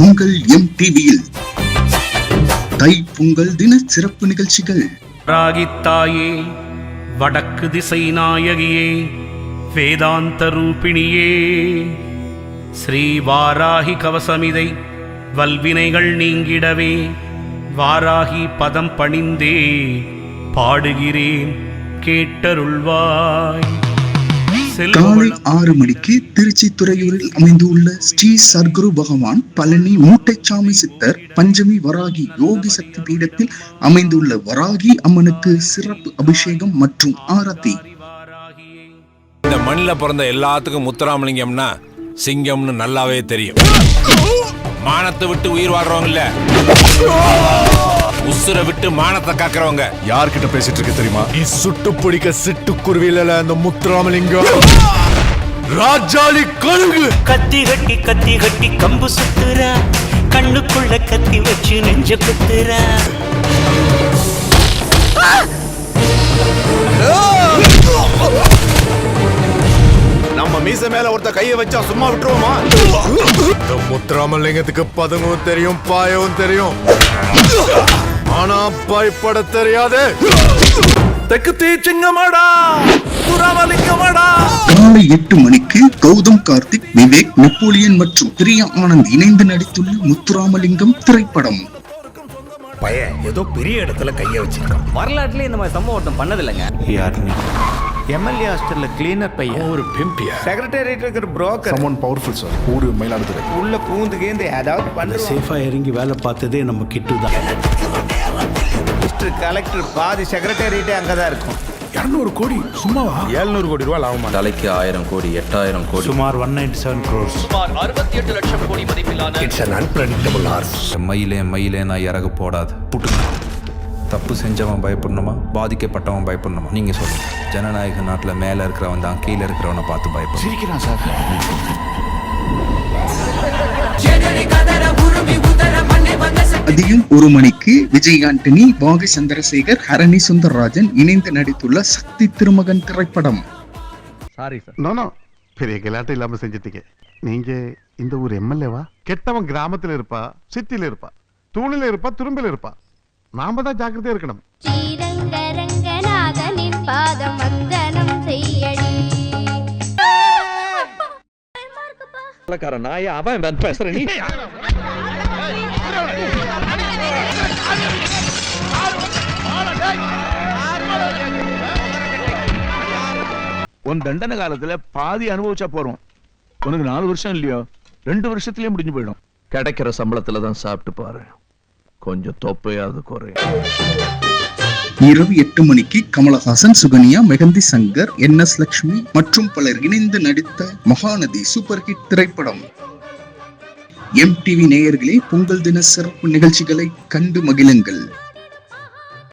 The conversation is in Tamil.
உங்கள் MTVயில் தை பொங்கல் தின சிறப்பு நிகழ்ச்சிகள். ராகித்தாயே, வடக்கு திசை நாயகியே, வேதாந்த ரூபிணியே, ஸ்ரீ வாராகி கவசமிதை வல்வினைகள் நீங்கிடவே வாராகி பதம் பணிந்தே பாடுகிறேன் கேட்டருள்வாய். காலை 6 மணிக்கு திருச்சி துறையூரில் அமைந்துள்ள ஸ்ரீ சர்க்குரு பகவான் பழனி மூட்டைச்சாமி சித்தர் பஞ்சமி வராகி யோகி சக்தி பீடத்தில் அமைந்துள்ள வராகி அம்மனுக்கு சிறப்பு அபிஷேகம் மற்றும் ஆரத்தி. இந்த மண்ணில் பிறந்த எல்லாத்துக்கும் முத்துராமலிங்கம்னா சிங்கம்னு நல்லாவே தெரியும். மானத்தை விட்டு உயிர் வாழ்றவங்க இல்ல, உசுரை விட்டு மானத்தை காக்குறவங்க. யார்கிட்ட பேசிட்டு இருக்க தெரியுமா? நீ சுட்டு பிடிக்க சிட்டுக்குருவில அந்த முத்துராமலிங்கம் ராஜாளி கழுகு. கத்தி கட்டி கம்பு சுத்துறா, கண்ணுக்குள்ள கத்தி வச்சு நெஞ்ச குத்துறா. நம்ம மீச மேல ஒருத்த கைய வச்சா சும்மா விட்டுருவோமா? முத்துராமலிங்கத்துக்கு பதங்கும் தெரியும், பாயவும் தெரியும், ஆனா பயப்பட தெரியாது. தெற்கு தீச்சிங்கமாடா முத்துராமலிங்கமாடா. காலை 8 மணிக்கு கௌதம் கார்த்திக், விவேக், நெப்போலியன் மற்றும் பிரியா ஆனந்த் இணைந்து நடித்துள்ள முத்துராமலிங்கம் திரைப்படம். பையன் ஏதோ பெரிய இடத்துல கைய வச்சிருக்கான். வரலாற்றுல இந்த மாதிரி சம்பவம் ஒருத்தன் பண்ணதில்லைங்க. எம்எல்ஏ ஹாஸ்டல்ல கிளீனர் பையன், ஒரு பிம்பியா, செக்ரட்டரியேட் இருக்கிற புரோக்கர், சமன் பவர்ஃபுல் சார். ஊரு மயிலாடுதுறை. உள்ள பூந்து கேந்து ஏதாவது பண்ண சேஃபா இறங்கி வேலை பார்த்ததே நம்ம கிட்டு தான். கலெக்டர் பாதி செக்ரட்டரியேட்டே அங்கதான் இருக்கும். 200 கோடி சும்மாவா? 700 கோடி ரூபாய் லாபமா? தலைக்கு 1000 கோடி, 8000 கோடி, சுமார் 197 crores, சுமார் 68 லட்சம் கோடி மதிப்பிலான இட்ஸ் an unpredictable horse. மயிலே நான் இறக போடாது புட்டுங்க. தப்பு செஞ்சவன் பயப்படணுமா, பாதிக்கப்பட்டவன் பயப்படணுமா? நீங்க சொல்லுங்க. ஜனநாயக நாட்டில் மேலே இருக்கிறவன் தான் கீழே இருக்கிறவனை பார்த்து பயப்படும். சிரிக்கிறான் சார். அதிகம் 1 மணிக்கு விஜய் ஆண்டனி, வாகை சந்திரசேகர், ஹரணி சுந்தரராஜன் இணைந்து நடித்துள்ள சக்தி திருமகன் திரைப்படம். Sorry sir. நோ பெரிய கலாட்டம் இல்லாம செஞ்சிட்டீங்க. நீங்க இந்த ஊர் எம்எல்ஏவா? கெட்டவன் கிராமத்துல இருப்பா, சிட்டில இருப்பா, தூணில இருப்பா, துரும்பில இருப்பா. நாம தான் ஜாக்கிரதையா இருக்கணும். நாயா அவன் பேசுற நீ. உன் தண்டனை காலத்துல பாதி அனுபவிச்சா போறோம். உனக்கு 4 வருஷம் இல்லையோ, 2 வருஷத்துலயே முடிஞ்சு போயிடும். கிடைக்கிற சம்பளத்துல தான் சாப்பிட்டு பாரு, கொஞ்சம் தொப்பையாவது குறையும். இரவு 8 மணிக்கு கமலஹாசன், சுகன்யா, மெகந்தி சங்கர், NS லட்சுமி மற்றும் பலர் இணைந்து நடித்த மகாநதி சூப்பர் ஹிட் திரைப்படம். MTV நேயர்களே, பொங்கல் தின சிறப்பு நிகழ்ச்சிகளை கண்டு மகிழுங்கள்.